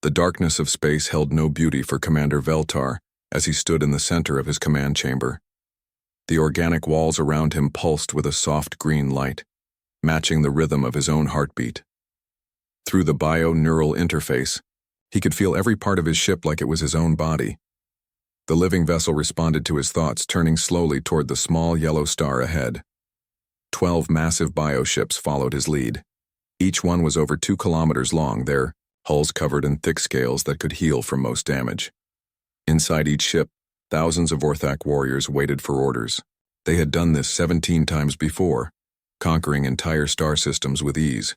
The darkness of space held no beauty for Commander Veltar as he stood in the center of his command chamber. The organic walls around him pulsed with a soft green light, matching the rhythm of his own heartbeat. Through the bio-neural interface, he could feel every part of his ship like it was his own body. The living vessel responded to his thoughts, turning slowly toward the small yellow star ahead. 12 massive bioships followed his lead. Each one was over 2 kilometers long, their hulls covered in thick scales that could heal from most damage. Inside each ship, thousands of Orthac warriors waited for orders. They had done this 17 times before, conquering entire star systems with ease.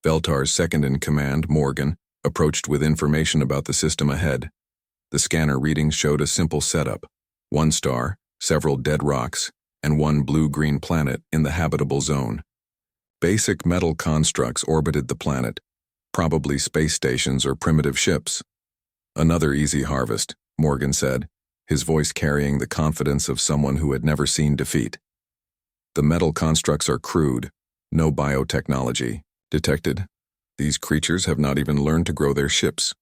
Veltar's second-in-command, Morgan, approached with information about the system ahead. The scanner readings showed a simple setup: 1 star, several dead rocks, and 1 blue-green planet in the habitable zone. Basic metal constructs orbited the planet, probably space stations or primitive ships. Another easy harvest, Morgan said, his voice carrying the confidence of someone who had never seen defeat. The metal constructs are crude, no biotechnology detected. These creatures have not even learned to grow their ships.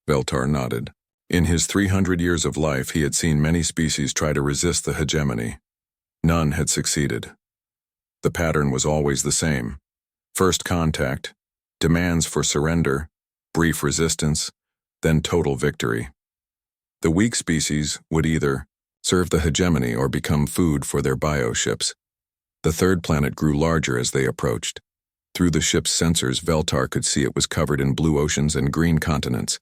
Veltar nodded. In his 300 years of life, he had seen many species try to resist the hegemony. None had succeeded. The pattern was always the same: first contact, demands for surrender, brief resistance, then total victory. The weak species would either serve the hegemony or become food for their bioships. The third planet grew larger as they approached. Through the ship's sensors, Veltar could see it was covered in blue oceans and green continents,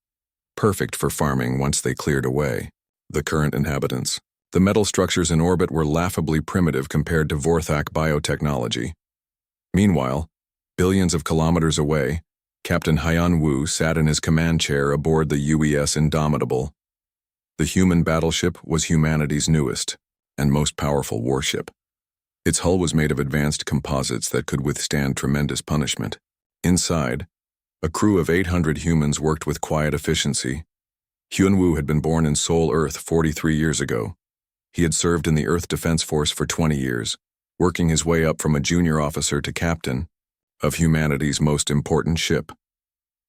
perfect for farming once they cleared away the current inhabitants. The metal structures in orbit were laughably primitive compared to Vorthak biotechnology. Meanwhile, billions of kilometers away, Captain Hyun Woo sat in his command chair aboard the UES Indomitable. The human battleship was humanity's newest and most powerful warship. Its hull was made of advanced composites that could withstand tremendous punishment. Inside, a crew of 800 humans worked with quiet efficiency. Hyun Woo had been born in Seoul, Earth 43 years ago. He had served in the Earth Defense Force for 20 years, working his way up from a junior officer to captain of humanity's most important ship.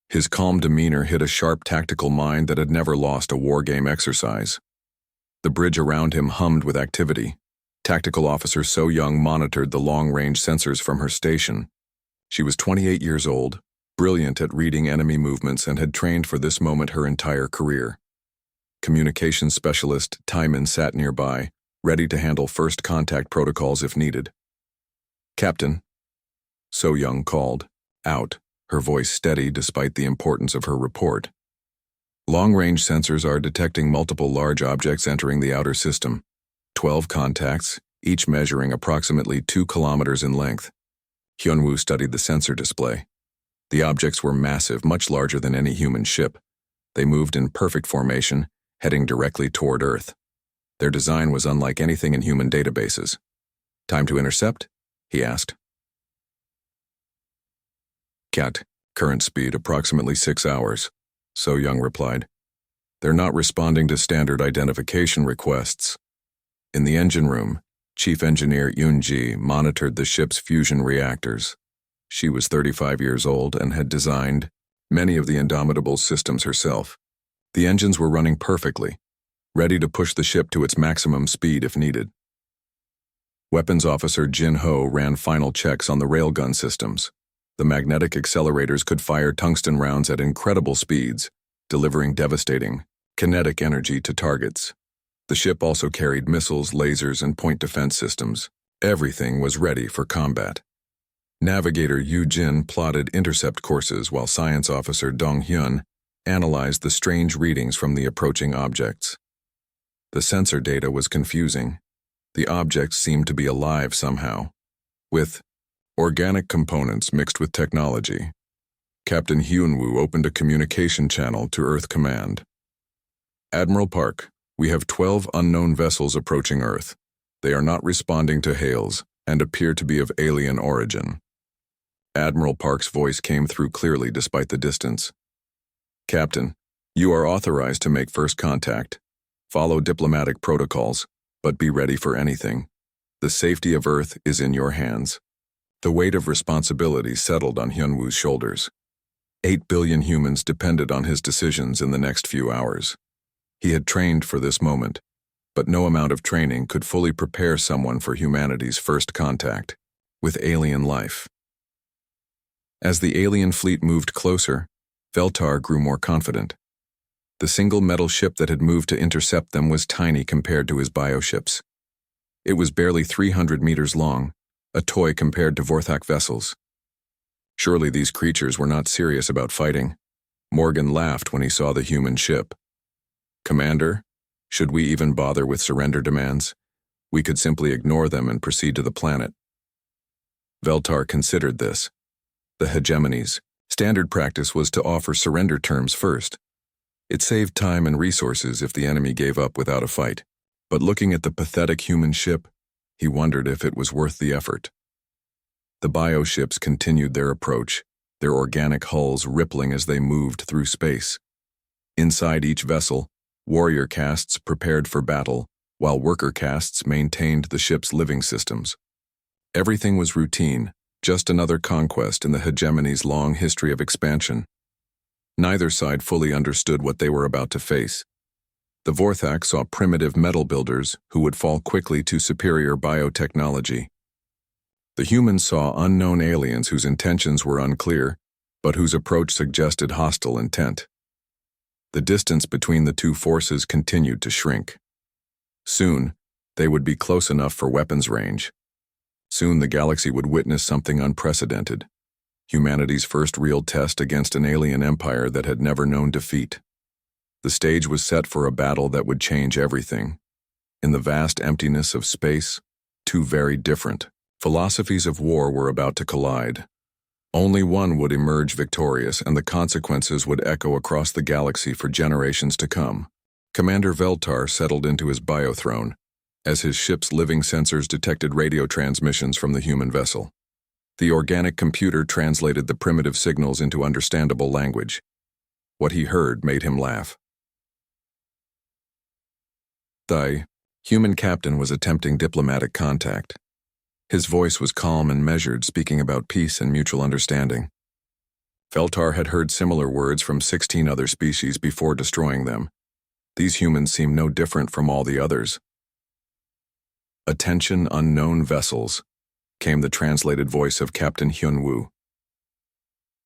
His calm demeanor hid a sharp tactical mind that had never lost a war game exercise. The bridge around him hummed with activity. Tactical Officer So Young monitored the long-range sensors from her station. She was 28 years old, brilliant at reading enemy movements, and had trained for this moment her entire career. Communications Specialist Timon sat nearby, ready to handle first contact protocols if needed. "Captain," So Young called, out, her voice steady despite the importance of her report. "Long-range sensors are detecting multiple large objects entering the outer system. 12 contacts, each measuring approximately 2 kilometers in length." Hyunwoo studied the sensor display. The objects were massive, much larger than any human ship. They moved in perfect formation, heading directly toward Earth. Their design was unlike anything in human databases. "Time to intercept?" he asked. "Cat, current speed approximately 6 hours, So Young replied. "They're not responding to standard identification requests." In the engine room, Chief Engineer Yoon-ji monitored the ship's fusion reactors. She was 35 years old and had designed many of the Indomitable systems herself. The engines were running perfectly, ready to push the ship to its maximum speed if needed. Weapons Officer Jin Ho ran final checks on the railgun systems. The magnetic accelerators could fire tungsten rounds at incredible speeds, delivering devastating kinetic energy to targets. The ship also carried missiles, lasers, and point defense systems. Everything was ready for combat. Navigator Yu Jin plotted intercept courses while Science Officer Dong Hyun analyzed the strange readings from the approaching objects. The sensor data was confusing. The objects seemed to be alive somehow, with organic components mixed with technology. Captain Hyunwoo opened a communication channel to Earth Command. "Admiral Park, we have 12 unknown vessels approaching Earth. They are not responding to hails and appear to be of alien origin." Admiral Park's voice came through clearly despite the distance. "Captain, you are authorized to make first contact. Follow diplomatic protocols, but be ready for anything. The safety of Earth is in your hands." The weight of responsibility settled on Hyunwoo's shoulders. 8 billion humans depended on his decisions in the next few hours. He had trained for this moment, but no amount of training could fully prepare someone for humanity's first contact with alien life. As the alien fleet moved closer, Veltar grew more confident. The single metal ship that had moved to intercept them was tiny compared to his bioships. It was barely 300 meters long, a toy compared to Vorthak vessels. Surely these creatures were not serious about fighting. Morgan laughed when he saw the human ship. "Commander, should we even bother with surrender demands? We could simply ignore them and proceed to the planet." Veltar considered this. The hegemony's standard practice was to offer surrender terms first. It saved time and resources if the enemy gave up without a fight. But looking at the pathetic human ship, he wondered if it was worth the effort. The bioships continued their approach, their organic hulls rippling as they moved through space. Inside each vessel, warrior castes prepared for battle, while worker castes maintained the ship's living systems. Everything was routine, just another conquest in the hegemony's long history of expansion. Neither side fully understood what they were about to face. The Vorthak saw primitive metal builders who would fall quickly to superior biotechnology. The humans saw unknown aliens whose intentions were unclear, but whose approach suggested hostile intent. The distance between the two forces continued to shrink. Soon, they would be close enough for weapons range. Soon the galaxy would witness something unprecedented. Humanity's first real test against an alien empire that had never known defeat. The stage was set for a battle that would change everything. In the vast emptiness of space, two very different philosophies of war were about to collide. Only one would emerge victorious, and the consequences would echo across the galaxy for generations to come. Commander Veltar settled into his biothrone, as his ship's living sensors detected radio transmissions from the human vessel. The organic computer translated the primitive signals into understandable language. What he heard made him laugh. The human captain was attempting diplomatic contact. His voice was calm and measured, speaking about peace and mutual understanding. Veltar had heard similar words from 16 other species before destroying them. These humans seemed no different from all the others. "Attention, unknown vessels," came the translated voice of Captain Hyunwoo.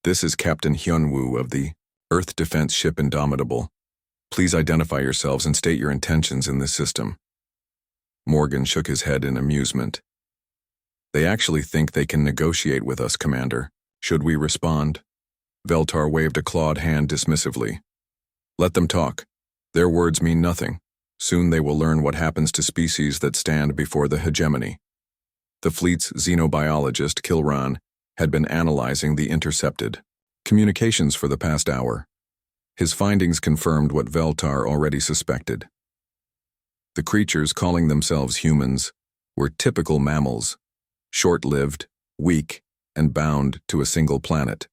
"This is Captain Hyunwoo of the Earth Defense Ship Indomitable. Please identify yourselves and state your intentions in this system." Morgan shook his head in amusement. "They actually think they can negotiate with us, Commander. Should we respond?" Veltar waved a clawed hand dismissively. "Let them talk. Their words mean nothing. Soon they will learn what happens to species that stand before the hegemony." The fleet's xenobiologist, Kilran, had been analyzing the intercepted communications for the past hour. His findings confirmed what Veltar already suspected. The creatures calling themselves humans were typical mammals, short-lived, weak, and bound to a single planet.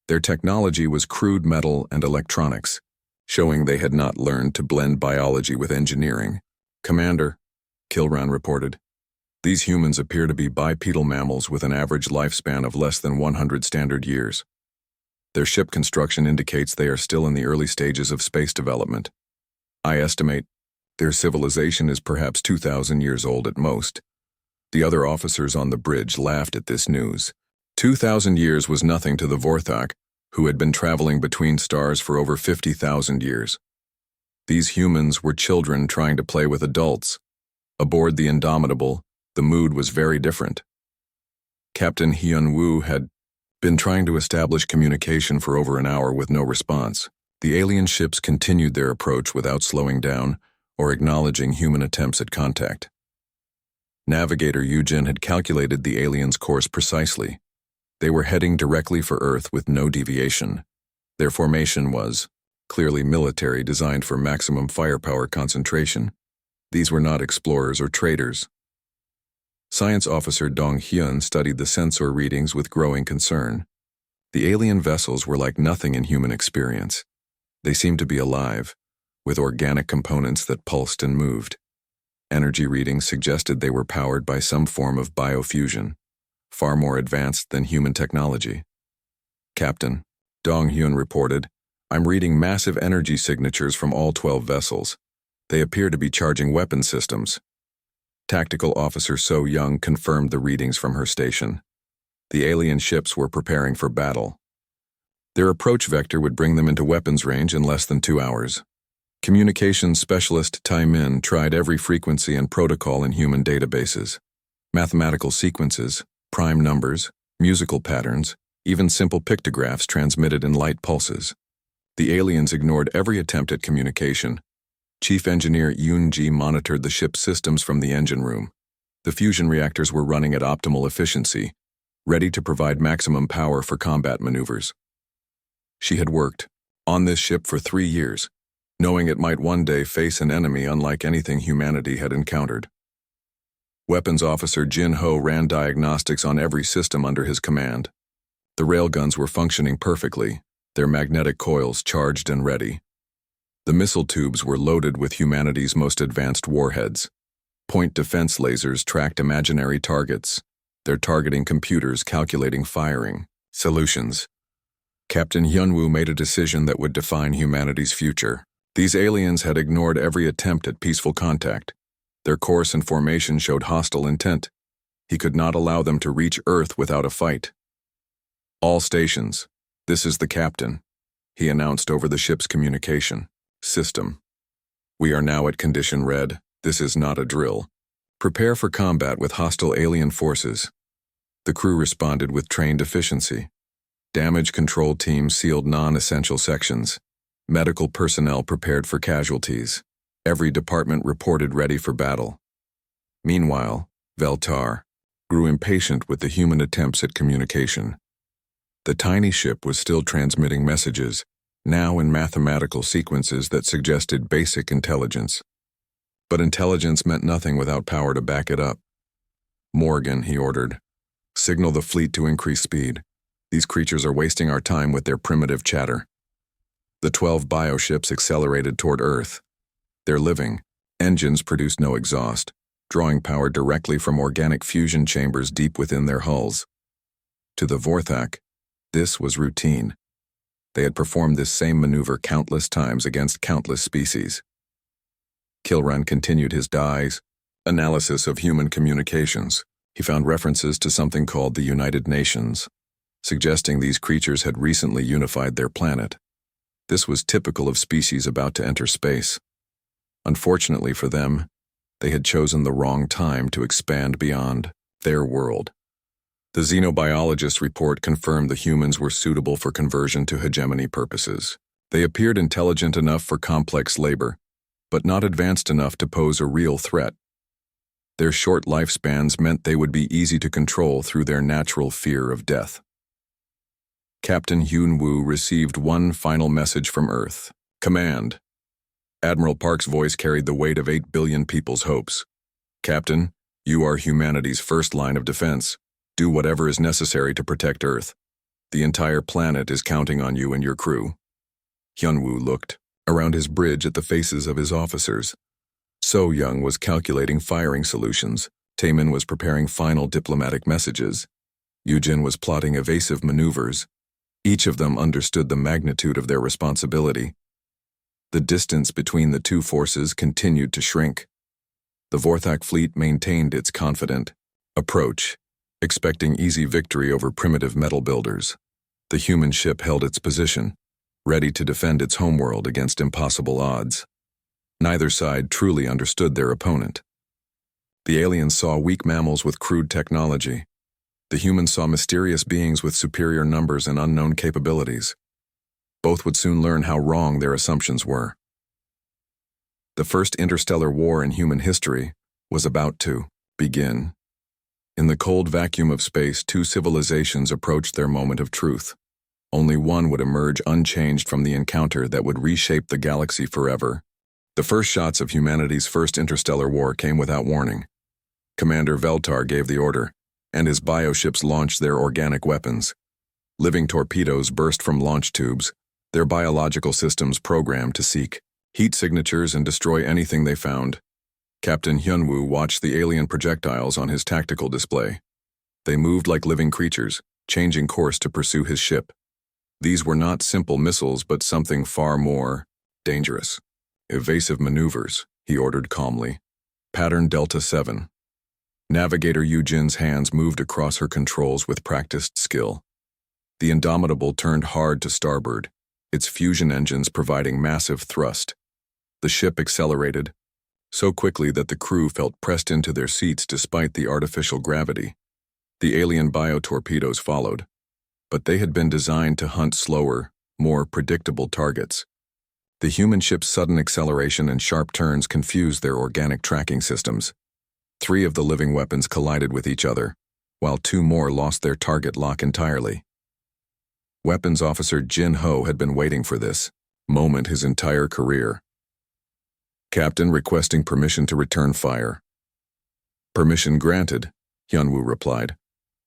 Their technology was crude metal and electronics, showing they had not learned to blend biology with engineering. "Commander," Kilran reported, "these humans appear to be bipedal mammals with an average lifespan of less than 100 standard years. Their ship construction indicates they are still in the early stages of space development. I estimate their civilization is perhaps 2,000 years old at most." The other officers on the bridge laughed at this news. 2,000 years was nothing to the Vorthak, who had been traveling between stars for over 50,000 years. These humans were children trying to play with adults. Aboard the Indomitable, the mood was very different. Captain Hyunwoo had been trying to establish communication for over an hour with no response. The alien ships continued their approach without slowing down or acknowledging human attempts at contact. Navigator Yujin had calculated the aliens' course precisely. They were heading directly for Earth with no deviation. Their formation was clearly military, designed for maximum firepower concentration. These were not explorers or traders. Science officer Dong Hyun studied the sensor readings with growing concern. The alien vessels were like nothing in human experience. They seemed to be alive, with organic components that pulsed and moved. Energy readings suggested they were powered by some form of biofusion, far more advanced than human technology. "Captain," Dong-hyun reported, "I'm reading massive energy signatures from all 12 vessels. They appear to be charging weapon systems." Tactical Officer So Young confirmed the readings from her station. The alien ships were preparing for battle. Their approach vector would bring them into weapons range in less than 2 hours. Communications specialist Tai Min tried every frequency and protocol in human databases. Mathematical sequences, prime numbers, musical patterns, even simple pictographs transmitted in light pulses. The aliens ignored every attempt at communication. Chief Engineer Yoon-ji monitored the ship's systems from the engine room. The fusion reactors were running at optimal efficiency, ready to provide maximum power for combat maneuvers. She had worked on this ship for 3 years, knowing it might one day face an enemy unlike anything humanity had encountered. Weapons Officer Jin Ho ran diagnostics on every system under his command. The railguns were functioning perfectly, their magnetic coils charged and ready. The missile tubes were loaded with humanity's most advanced warheads. Point defense lasers tracked imaginary targets, their targeting computers calculating firing solutions. Captain Hyunwoo made a decision that would define humanity's future. These aliens had ignored every attempt at peaceful contact. Their course and formation showed hostile intent. He could not allow them to reach Earth without a fight. "All stations, this is the captain," he announced over the ship's communication system. "We are now at condition red. This is not a drill. Prepare for combat with hostile alien forces." The crew responded with trained efficiency. Damage control teams sealed non-essential sections. Medical personnel prepared for casualties. Every department reported ready for battle. Meanwhile, Veltar grew impatient with the human attempts at communication. The tiny ship was still transmitting messages, now in mathematical sequences that suggested basic intelligence. But intelligence meant nothing without power to back it up. "Morgan," he ordered, "signal the fleet to increase speed. These creatures are wasting our time with their primitive chatter." The 12 bioships accelerated toward Earth. Their living engines produced no exhaust, drawing power directly from organic fusion chambers deep within their hulls. To the Vorthak, this was routine. They had performed this same maneuver countless times against countless species. Kilran continued his analysis of human communications. He found references to something called the United Nations, suggesting these creatures had recently unified their planet. This was typical of species about to enter space. Unfortunately for them, they had chosen the wrong time to expand beyond their world. The xenobiologist's report confirmed the humans were suitable for conversion to hegemony purposes. They appeared intelligent enough for complex labor, but not advanced enough to pose a real threat. Their short lifespans meant they would be easy to control through their natural fear of death. Captain Hyun-woo received one final message from Earth. "Command." Admiral Park's voice carried the weight of 8 billion people's hopes. "Captain, you are humanity's first line of defense. Do whatever is necessary to protect Earth. The entire planet is counting on you and your crew." Hyun-woo looked around his bridge at the faces of his officers. So Young was calculating firing solutions. Taemin was preparing final diplomatic messages. Yujin was plotting evasive maneuvers. Each of them understood the magnitude of their responsibility. The distance between the two forces continued to shrink. The Vorthak fleet maintained its confident approach, expecting easy victory over primitive metal builders. The human ship held its position, ready to defend its homeworld against impossible odds. Neither side truly understood their opponent. The aliens saw weak mammals with crude technology. The humans saw mysterious beings with superior numbers and unknown capabilities. Both would soon learn how wrong their assumptions were. The first interstellar war in human history was about to begin. In the cold vacuum of space, two civilizations approached their moment of truth. Only one would emerge unchanged from the encounter that would reshape the galaxy forever. The first shots of humanity's first interstellar war came without warning. Commander Veltar gave the order, and his bioships launched their organic weapons. Living torpedoes burst from launch tubes, their biological systems programmed to seek heat signatures and destroy anything they found. Captain Hyunwoo watched the alien projectiles on his tactical display. They moved like living creatures, changing course to pursue his ship. These were not simple missiles but something far more dangerous. Evasive maneuvers, he ordered calmly. Pattern Delta 7. Navigator Yujin's hands moved across her controls with practiced skill. The Indomitable turned hard to starboard, its fusion engines providing massive thrust. The ship accelerated, so quickly that the crew felt pressed into their seats despite the artificial gravity. The alien biotorpedoes followed, but they had been designed to hunt slower, more predictable targets. The human ship's sudden acceleration and sharp turns confused their organic tracking systems. 3 of the living weapons collided with each other, while 2 more lost their target lock entirely. Weapons Officer Jin Ho had been waiting for this moment his entire career. Captain requesting permission to return fire. Permission granted, Hyunwoo replied.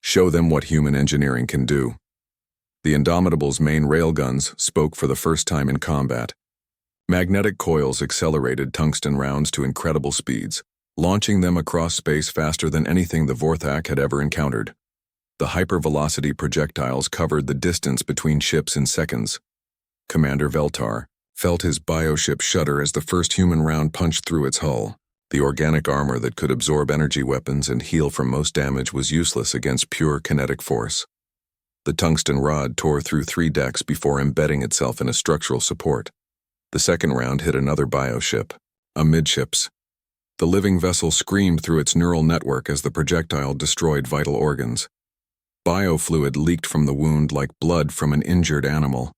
Show them what human engineering can do. The Indomitable's main railguns spoke for the first time in combat. Magnetic coils accelerated tungsten rounds to incredible speeds, launching them across space faster than anything the Vorthak had ever encountered. The hypervelocity projectiles covered the distance between ships in seconds. Commander Veltar felt his bioship shudder as the first human round punched through its hull. The organic armor that could absorb energy weapons and heal from most damage was useless against pure kinetic force. The tungsten rod tore through 3 decks before embedding itself in a structural support. The second round hit another bioship, amidships. The living vessel screamed through its neural network as the projectile destroyed vital organs. Biofluid leaked from the wound like blood from an injured animal.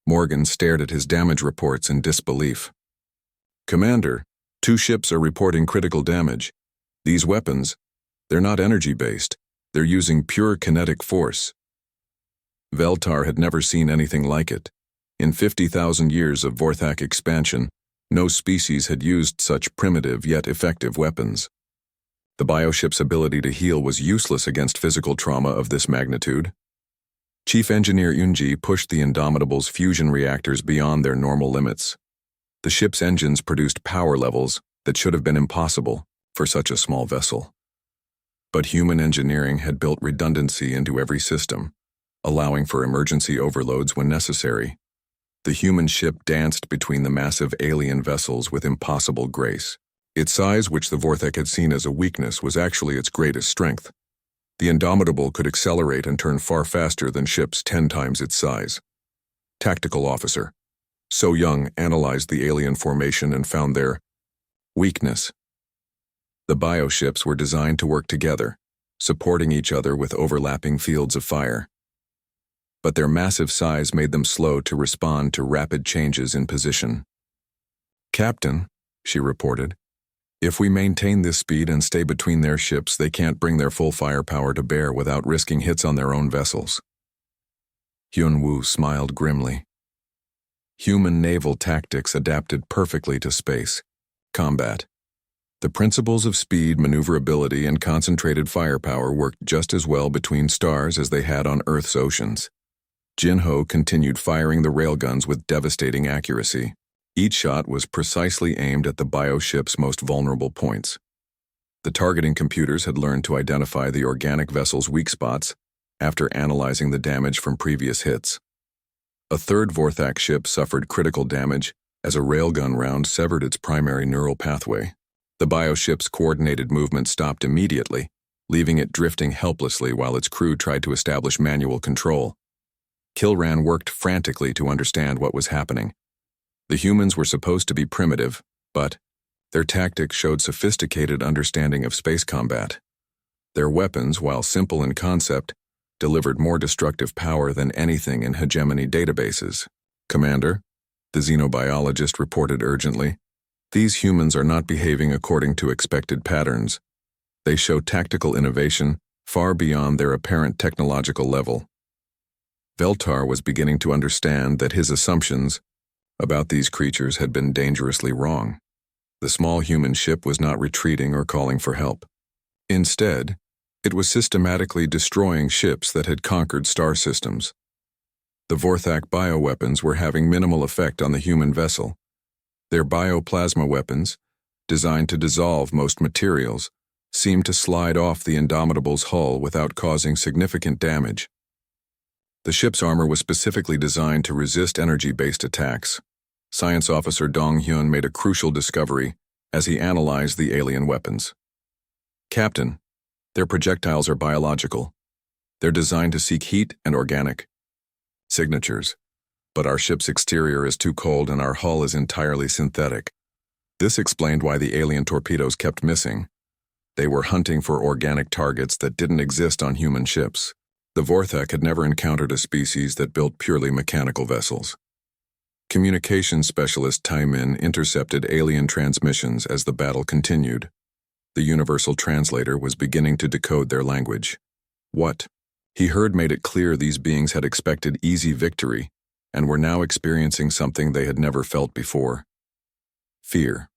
Morgan stared at his damage reports in disbelief. Commander, 2 ships are reporting critical damage. These weapons, they're not energy-based. They're using pure kinetic force. Veltar had never seen anything like it. In 50,000 years of Vorthak expansion, no species had used such primitive yet effective weapons. The bioship's ability to heal was useless against physical trauma of this magnitude. Chief Engineer Yunji pushed the Indomitable's fusion reactors beyond their normal limits. The ship's engines produced power levels that should have been impossible for such a small vessel. But human engineering had built redundancy into every system, allowing for emergency overloads when necessary. The human ship danced between the massive alien vessels with impossible grace. Its size, which the Vorthak had seen as a weakness, was actually its greatest strength. The Indomitable could accelerate and turn far faster than ships 10 times its size. Tactical Officer So Young analyzed the alien formation and found their weakness. The bioships were designed to work together, supporting each other with overlapping fields of fire. But their massive size made them slow to respond to rapid changes in position. Captain, she reported, if we maintain this speed and stay between their ships, they can't bring their full firepower to bear without risking hits on their own vessels. Hyunwoo smiled grimly. Human naval tactics adapted perfectly to space combat. The principles of speed, maneuverability, and concentrated firepower worked just as well between stars as they had on Earth's oceans. Jinho continued firing the railguns with devastating accuracy. Each shot was precisely aimed at the bioship's most vulnerable points. The targeting computers had learned to identify the organic vessel's weak spots after analyzing the damage from previous hits. A third Vorthak ship suffered critical damage as a railgun round severed its primary neural pathway. The bioship's coordinated movement stopped immediately, leaving it drifting helplessly while its crew tried to establish manual control. Kilran worked frantically to understand what was happening. The humans were supposed to be primitive, but their tactics showed sophisticated understanding of space combat. Their weapons, while simple in concept, delivered more destructive power than anything in hegemony databases. Commander, the xenobiologist reported urgently, these humans are not behaving according to expected patterns. They show tactical innovation far beyond their apparent technological level. Veltar was beginning to understand that his assumptions about these creatures had been dangerously wrong. The small human ship was not retreating or calling for help. Instead, it was systematically destroying ships that had conquered star systems. The Vorthak bioweapons were having minimal effect on the human vessel. Their bioplasma weapons, designed to dissolve most materials, seemed to slide off the Indomitable's hull without causing significant damage. The ship's armor was specifically designed to resist energy-based attacks. Science Officer Dong Hyun made a crucial discovery as he analyzed the alien weapons. Captain, their projectiles are biological. They're designed to seek heat and organic signatures. But our ship's exterior is too cold and our hull is entirely synthetic. This explained why the alien torpedoes kept missing. They were hunting for organic targets that didn't exist on human ships. The Vorthak had never encountered a species that built purely mechanical vessels. Communications specialist Tai Min intercepted alien transmissions as the battle continued. The universal translator was beginning to decode their language. What he heard made it clear these beings had expected easy victory and were now experiencing something they had never felt before. Fear.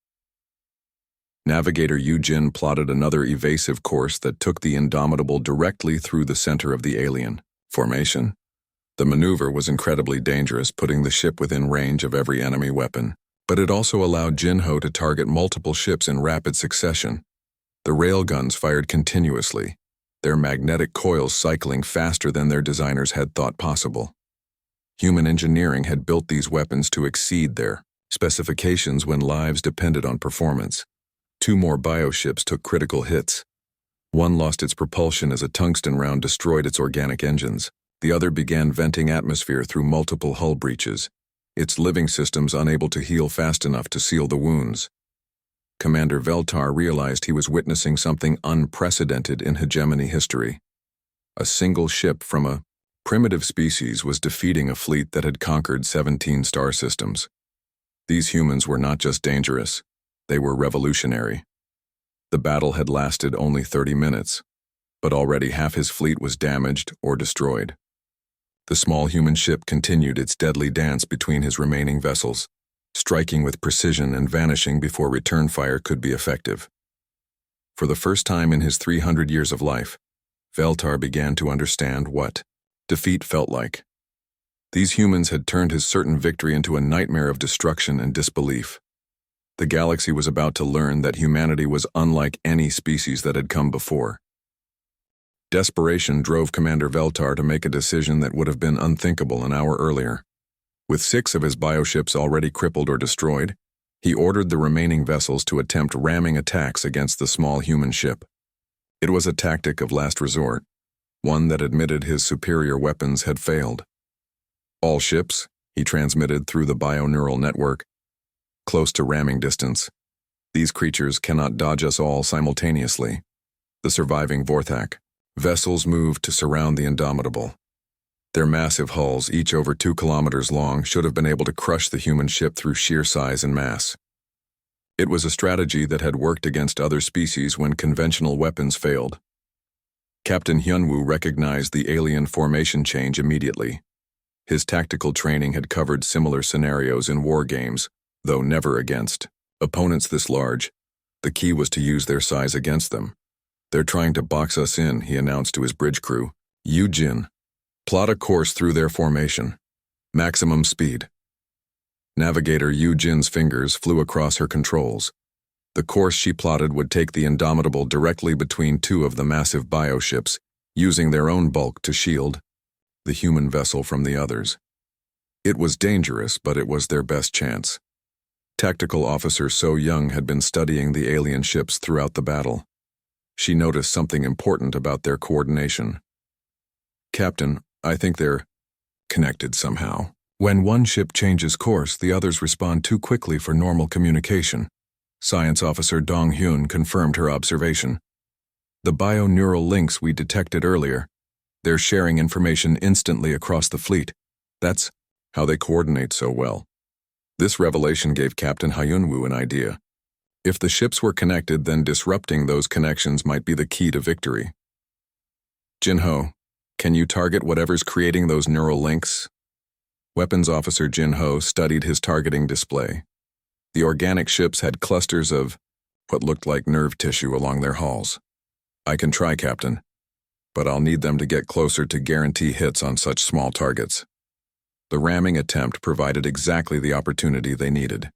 Navigator Yu Jin plotted another evasive course that took the Indomitable directly through the center of the alien formation. The maneuver was incredibly dangerous, putting the ship within range of every enemy weapon, but it also allowed Jinho to target multiple ships in rapid succession. The railguns fired continuously, their magnetic coils cycling faster than their designers had thought possible. Human engineering had built these weapons to exceed their specifications when lives depended on performance. 2 more bioships took critical hits. One lost its propulsion as a tungsten round destroyed its organic engines. The other began venting atmosphere through multiple hull breaches, its living systems unable to heal fast enough to seal the wounds. Commander Veltar realized he was witnessing something unprecedented in hegemony history. A single ship from a primitive species was defeating a fleet that had conquered 17 star systems. These humans were not just dangerous, they were revolutionary. The battle had lasted only 30 minutes, but already half his fleet was damaged or destroyed. The small human ship continued its deadly dance between his remaining vessels, striking with precision and vanishing before return fire could be effective. For the first time in his 300 years of life, Veltar began to understand what defeat felt like. These humans had turned his certain victory into a nightmare of destruction and disbelief. The galaxy was about to learn that humanity was unlike any species that had come before. Desperation drove Commander Veltar to make a decision that would have been unthinkable an hour earlier. With 6 of his bioships already crippled or destroyed, he ordered the remaining vessels to attempt ramming attacks against the small human ship. It was a tactic of last resort, one that admitted his superior weapons had failed. All ships, he transmitted through the bioneural network, close to ramming distance. These creatures cannot dodge us all simultaneously. The surviving Vorthak vessels moved to surround the Indomitable. Their massive hulls, each over 2 kilometers long, should have been able to crush the human ship through sheer size and mass. It was a strategy that had worked against other species when conventional weapons failed. Captain Hyunwoo recognized the alien formation change immediately. His tactical training had covered similar scenarios in war games, though never against opponents this large. The key was to use their size against them. "They're trying to box us in," he announced to his bridge crew. "Yu Jin, plot a course through their formation. Maximum speed." Navigator Yu Jin's fingers flew across her controls. The course she plotted would take the Indomitable directly between 2 of the massive bioships, using their own bulk to shield the human vessel from the others. It was dangerous, but it was their best chance. Tactical Officer So Young had been studying the alien ships throughout the battle. She noticed something important about their coordination. "Captain, I think they're connected somehow. When one ship changes course, the others respond too quickly for normal communication." Science Officer Dong Hyun confirmed her observation. "The bioneural links we detected earlier, they're sharing information instantly across the fleet. That's how they coordinate so well." This revelation gave Captain Hyunwoo an idea. If the ships were connected, then disrupting those connections might be the key to victory. "Jinho, can you target whatever's creating those neural links?" Weapons Officer Jinho studied his targeting display. The organic ships had clusters of what looked like nerve tissue along their hulls. "I can try, Captain, but I'll need them to get closer to guarantee hits on such small targets." The ramming attempt provided exactly the opportunity they needed.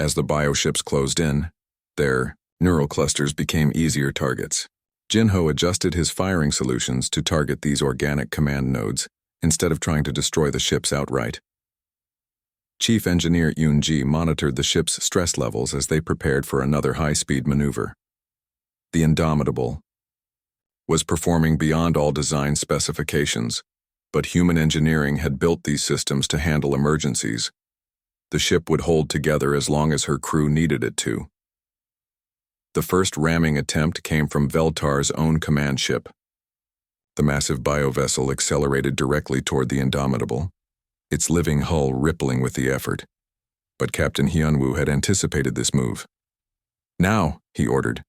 As the bioships closed in, their neural clusters became easier targets. Jinho adjusted his firing solutions to target these organic command nodes, instead of trying to destroy the ships outright. Chief Engineer Yoon-ji monitored the ship's stress levels as they prepared for another high-speed maneuver. The Indomitable was performing beyond all design specifications, but human engineering had built these systems to handle emergencies. The ship would hold together as long as her crew needed it to. The first ramming attempt came from Veltar's own command ship. The massive biovessel accelerated directly toward the Indomitable, its living hull rippling with the effort. But Captain Hyunwoo had anticipated this move. "Now," he ordered.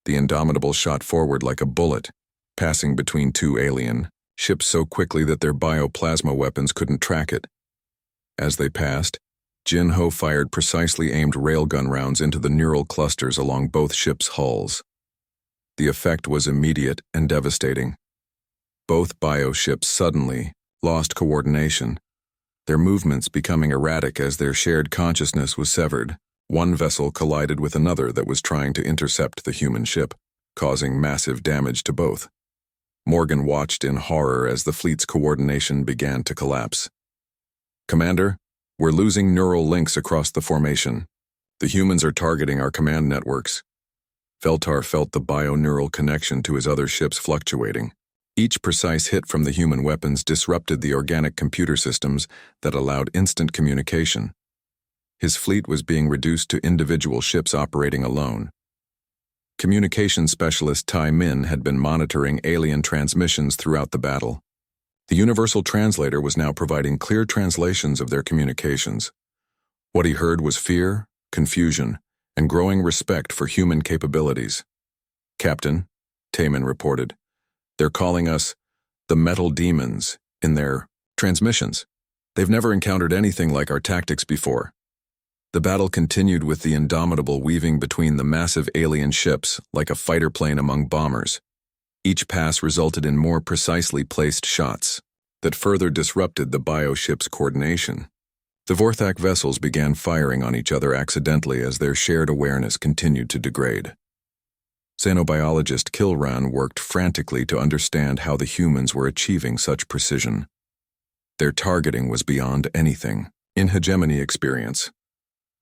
The Indomitable shot forward like a bullet, passing between two alien ships so quickly that their bioplasma weapons couldn't track it. As they passed, Jin-Ho fired precisely aimed railgun rounds into the neural clusters along both ships' hulls. The effect was immediate and devastating. Both bioships suddenly lost coordination, their movements becoming erratic as their shared consciousness was severed. One vessel collided with another that was trying to intercept the human ship, causing massive damage to both. Morgan watched in horror as the fleet's coordination began to collapse. "Commander, we're losing neural links across the formation. The humans are targeting our command networks." Veltar felt the bio-neural connection to his other ships fluctuating. Each precise hit from the human weapons disrupted the organic computer systems that allowed instant communication. His fleet was being reduced to individual ships operating alone. Communication specialist Tai Min had been monitoring alien transmissions throughout the battle. The universal translator was now providing clear translations of their communications. What he heard was fear, confusion, and growing respect for human capabilities. "Captain," Taemin reported, "they're calling us the Metal Demons in their transmissions. They've never encountered anything like our tactics before." The battle continued with the Indomitable weaving between the massive alien ships like a fighter plane among bombers. Each pass resulted in more precisely placed shots that further disrupted the bio-ship's coordination. The Vorthak vessels began firing on each other accidentally as their shared awareness continued to degrade. Xenobiologist Kilran worked frantically to understand how the humans were achieving such precision. Their targeting was beyond anything in hegemony experience.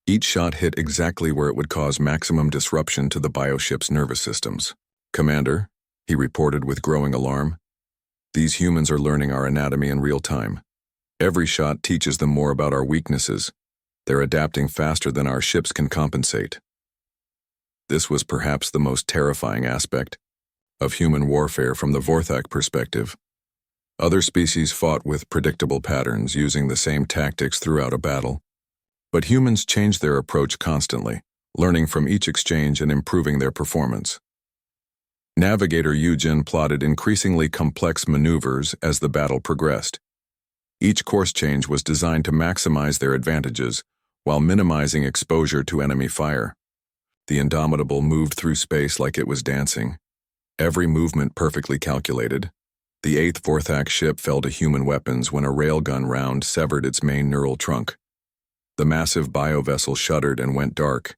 Each shot hit exactly where it would cause maximum disruption to the bioship's nervous systems. "Commander," he reported with growing alarm, "these humans are learning our anatomy in real time. Every shot teaches them more about our weaknesses. They're adapting faster than our ships can compensate." This was perhaps the most terrifying aspect of human warfare from the Vorthak perspective. Other species fought with predictable patterns, using the same tactics throughout a battle. But humans changed their approach constantly, learning from each exchange and improving their performance. Navigator Yujin plotted increasingly complex maneuvers as the battle progressed. Each course change was designed to maximize their advantages while minimizing exposure to enemy fire. The Indomitable moved through space like it was dancing, every movement perfectly calculated. The 8th Vorthak ship fell to human weapons when a railgun round severed its main neural trunk. The massive biovessel shuddered and went dark,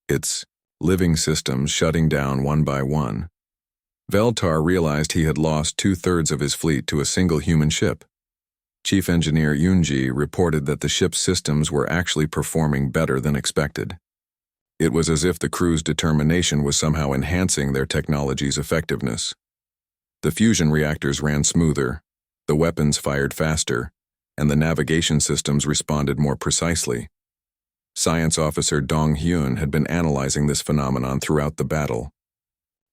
its living systems shutting down one by one. Veltar realized he had lost 2/3 of his fleet to a single human ship. Chief Engineer Yoon-ji reported that the ship's systems were actually performing better than expected. It was as if the crew's determination was somehow enhancing their technology's effectiveness. The fusion reactors ran smoother, the weapons fired faster, and the navigation systems responded more precisely. Science Officer Dong Hyun had been analyzing this phenomenon throughout the battle.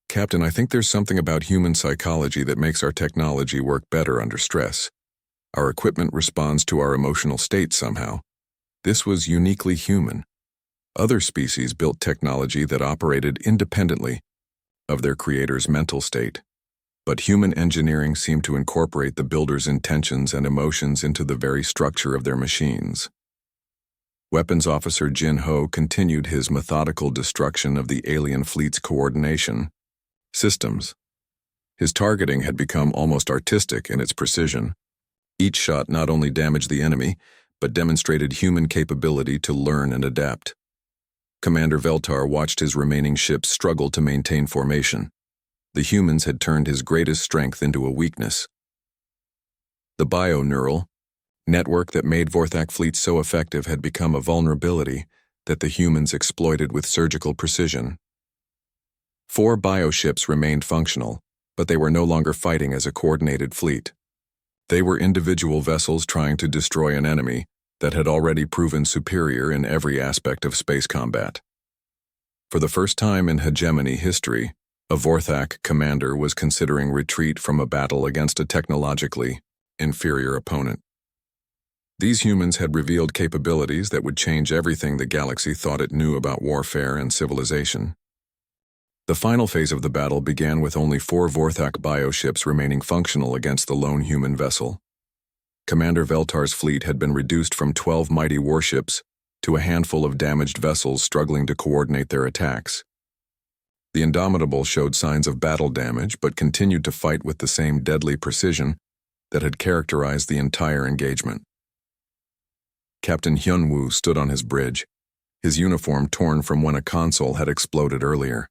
"Captain, I think there's something about human psychology that makes our technology work better under stress. Our equipment responds to our emotional state somehow. This was uniquely human. Other species built technology that operated independently of their creator's mental state. But human engineering seemed to incorporate the builder's intentions and emotions into the very structure of their machines." Weapons Officer Jin-Ho continued his methodical destruction of the alien fleet's coordination systems. His targeting had become almost artistic in its precision. Each shot not only damaged the enemy, but demonstrated human capability to learn and adapt. Commander Veltar watched his remaining ships struggle to maintain formation. The humans had turned his greatest strength into a weakness. The bio-neural network that made Vorthak fleets so effective had become a vulnerability that the humans exploited with surgical precision. 4 bioships remained functional, but they were no longer fighting as a coordinated fleet. They were individual vessels trying to destroy an enemy that had already proven superior in every aspect of space combat. For the first time in hegemony history, a Vorthak commander was considering retreat from a battle against a technologically inferior opponent. These humans had revealed capabilities that would change everything the galaxy thought it knew about warfare and civilization. The final phase of the battle began with only 4 Vorthak bioships remaining functional against the lone human vessel. Commander Veltar's fleet had been reduced from 12 mighty warships to a handful of damaged vessels struggling to coordinate their attacks. The Indomitable showed signs of battle damage but continued to fight with the same deadly precision that had characterized the entire engagement. Captain Hyunwoo stood on his bridge, his uniform torn from when a console had exploded earlier.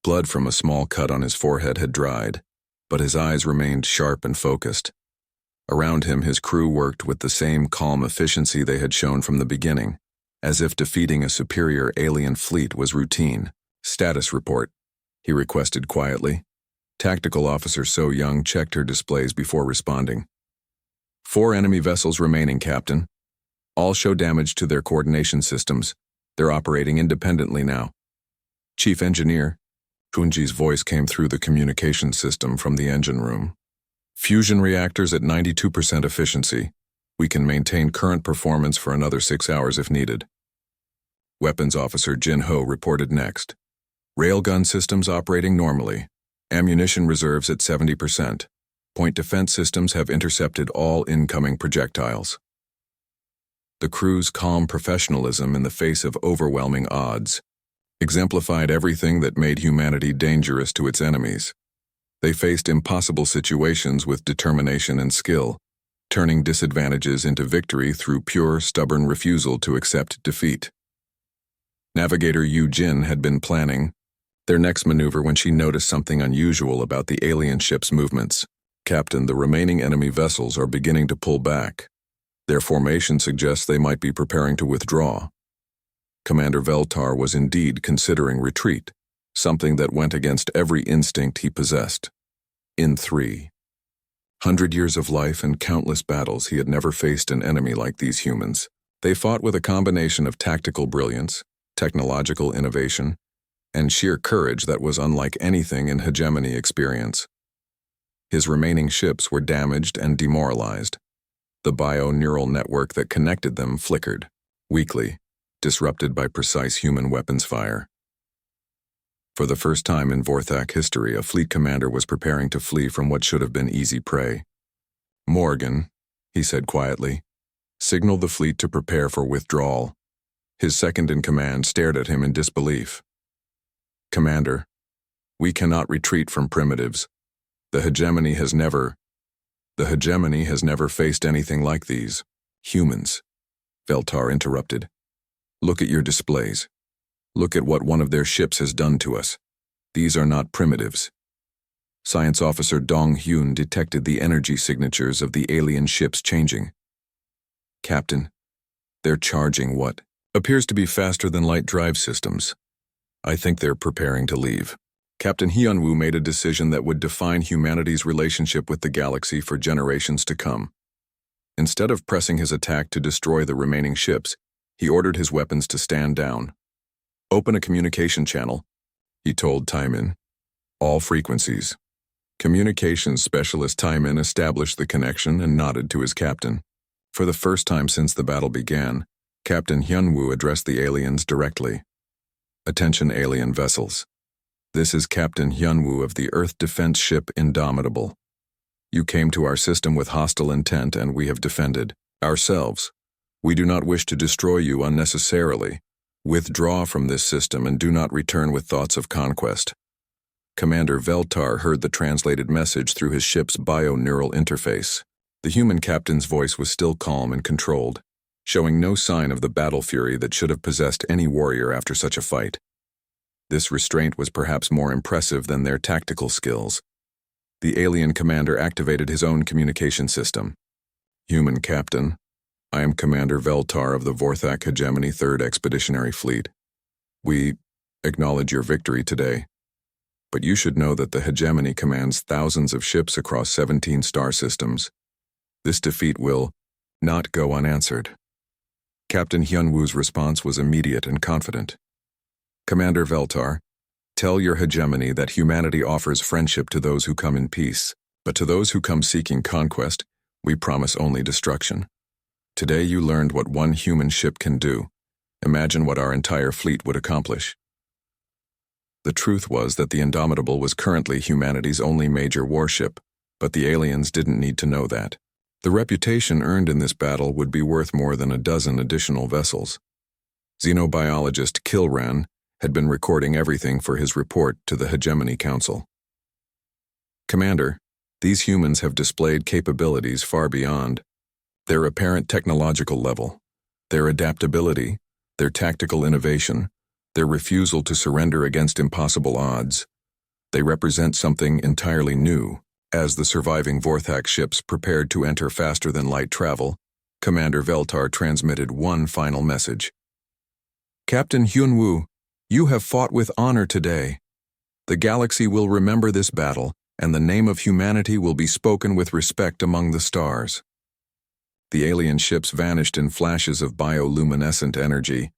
Blood from a small cut on his forehead had dried, but his eyes remained sharp and focused. Around him, his crew worked with the same calm efficiency they had shown from the beginning, as if defeating a superior alien fleet was routine. "Status report," he requested quietly. Tactical Officer So Young checked her displays before responding. 4 enemy vessels remaining, Captain. All show damage to their coordination systems. They're operating independently now. Chief Engineer, Kunji's voice came through the communication system from the engine room. "Fusion reactors at 92% efficiency. We can maintain current performance for another 6 hours if needed." Weapons Officer Jin Ho reported next. "Railgun systems operating normally. Ammunition reserves at 70%. Point defense systems have intercepted all incoming projectiles." The crew's calm professionalism in the face of overwhelming odds exemplified everything that made humanity dangerous to its enemies. They faced impossible situations with determination and skill, turning disadvantages into victory through pure, stubborn refusal to accept defeat. Navigator Yu Jin had been planning their next maneuver when she noticed something unusual about the alien ship's movements. "Captain, the remaining enemy vessels are beginning to pull back. Their formation suggests they might be preparing to withdraw." Commander Veltar was indeed considering retreat, something that went against every instinct he possessed. In 300 years of life and countless battles, he had never faced an enemy like these humans. They fought with a combination of tactical brilliance, technological innovation, and sheer courage that was unlike anything in hegemony experience. His remaining ships were damaged and demoralized. The bio-neural network that connected them flickered, weakly, disrupted by precise human weapons fire. For the first time in Vorthak history, a fleet commander was preparing to flee from what should have been easy prey. "Morgan," he said quietly, "signal the fleet to prepare for withdrawal." His second-in-command stared at him in disbelief. "Commander, we cannot retreat from primitives. The hegemony has never faced anything like these. Humans." Veltar interrupted. "Look at your displays. Look at what one of their ships has done to us. These are not primitives." Science Officer Dong Hyun detected the energy signatures of the alien ships changing. "Captain, they're charging what appears to be faster than light drive systems. I think they're preparing to leave." Captain Hyunwoo made a decision that would define humanity's relationship with the galaxy for generations to come. Instead of pressing his attack to destroy the remaining ships, he ordered his weapons to stand down. "Open a communication channel," he told Taimin. "All frequencies." Communications specialist Taimin established the connection and nodded to his captain. For the first time since the battle began, Captain Hyunwoo addressed the aliens directly. "Attention alien vessels. This is Captain Hyunwoo of the Earth defense ship Indomitable. You came to our system with hostile intent and we have defended ourselves. We do not wish to destroy you unnecessarily. Withdraw from this system and do not return with thoughts of conquest." Commander Veltar heard the translated message through his ship's bio-neural interface. The human captain's voice was still calm and controlled, showing no sign of the battle fury that should have possessed any warrior after such a fight. This restraint was perhaps more impressive than their tactical skills. The alien commander activated his own communication system. Human captain, I am Commander Veltar of the Vorthak Hegemony 3rd Expeditionary Fleet. We acknowledge your victory today, but you should know that the Hegemony commands thousands of ships across 17 star systems. This defeat will not go unanswered. Captain Hyunwoo's response was immediate and confident. Commander Veltar, tell your hegemony that humanity offers friendship to those who come in peace, but to those who come seeking conquest, we promise only destruction. Today you learned what one human ship can do. Imagine what our entire fleet would accomplish. The truth was that the Indomitable was currently humanity's only major warship, but the aliens didn't need to know that. The reputation earned in this battle would be worth more than a dozen additional vessels. Xenobiologist Kilran had been recording everything for his report to the Hegemony Council. Commander, these humans have displayed capabilities far beyond their apparent technological level. Their adaptability, their tactical innovation, their refusal to surrender against impossible odds. They represent something entirely new. As the surviving Vorthak ships prepared to enter faster than light travel, Commander Veltar transmitted one final message. Captain Hyunwoo, you have fought with honor today. The galaxy will remember this battle, and the name of humanity will be spoken with respect among the stars. The alien ships vanished in flashes of bioluminescent energy,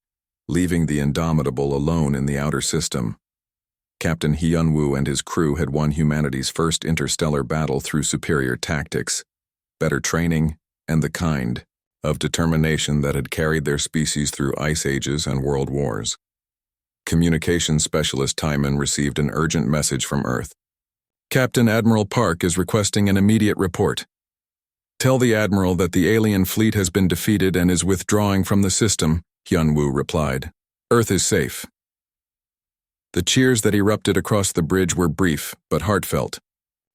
leaving the Indomitable alone in the outer system. Captain Hyunwoo and his crew had won humanity's first interstellar battle through superior tactics, better training, and the kind of determination that had carried their species through ice ages and world wars. Communications specialist Timon received an urgent message from Earth. Captain Admiral Park is requesting an immediate report. Tell the Admiral that the alien fleet has been defeated and is withdrawing from the system, Hyunwoo replied. Earth is safe. The cheers that erupted across the bridge were brief, but heartfelt.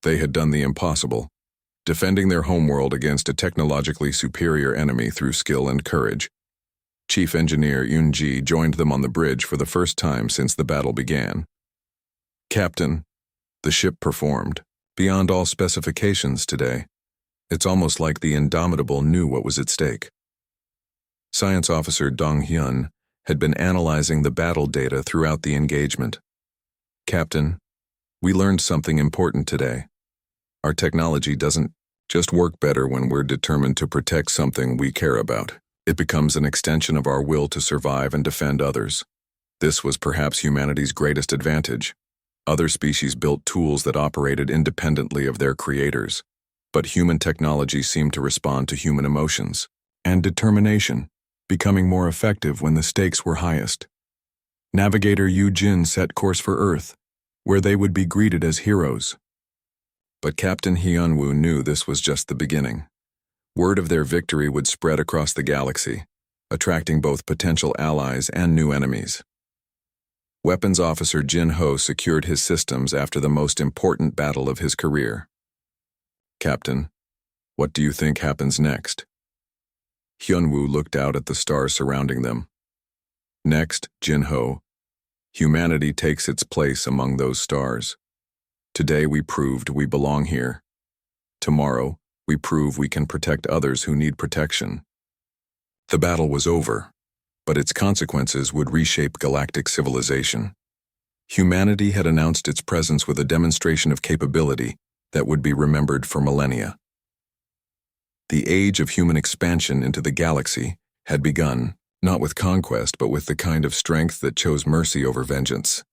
They had done the impossible, defending their homeworld against a technologically superior enemy through skill and courage. Chief Engineer Yoon-ji joined them on the bridge for the first time since the battle began. Captain, the ship performed, beyond all specifications today. It's almost like the Indomitable knew what was at stake. Science Officer Dong-hyun had been analyzing the battle data throughout the engagement. Captain, we learned something important today. Our technology doesn't just work better when we're determined to protect something we care about. It becomes an extension of our will to survive and defend others. This was perhaps humanity's greatest advantage. Other species built tools that operated independently of their creators, but human technology seemed to respond to human emotions and determination, becoming more effective when the stakes were highest. Navigator Yu Jin set course for Earth, where they would be greeted as heroes. But Captain Hyunwoo knew this was just the beginning. Word of their victory would spread across the galaxy, attracting both potential allies and new enemies. Weapons Officer Jin Ho secured his systems after the most important battle of his career. Captain, what do you think happens next? Hyunwoo looked out at the stars surrounding them. Next, Jin Ho, humanity takes its place among those stars. Today we proved we belong here. Tomorrow, we prove we can protect others who need protection. The battle was over, but its consequences would reshape galactic civilization. Humanity had announced its presence with a demonstration of capability that would be remembered for millennia. The age of human expansion into the galaxy had begun, not with conquest but with the kind of strength that chose mercy over vengeance.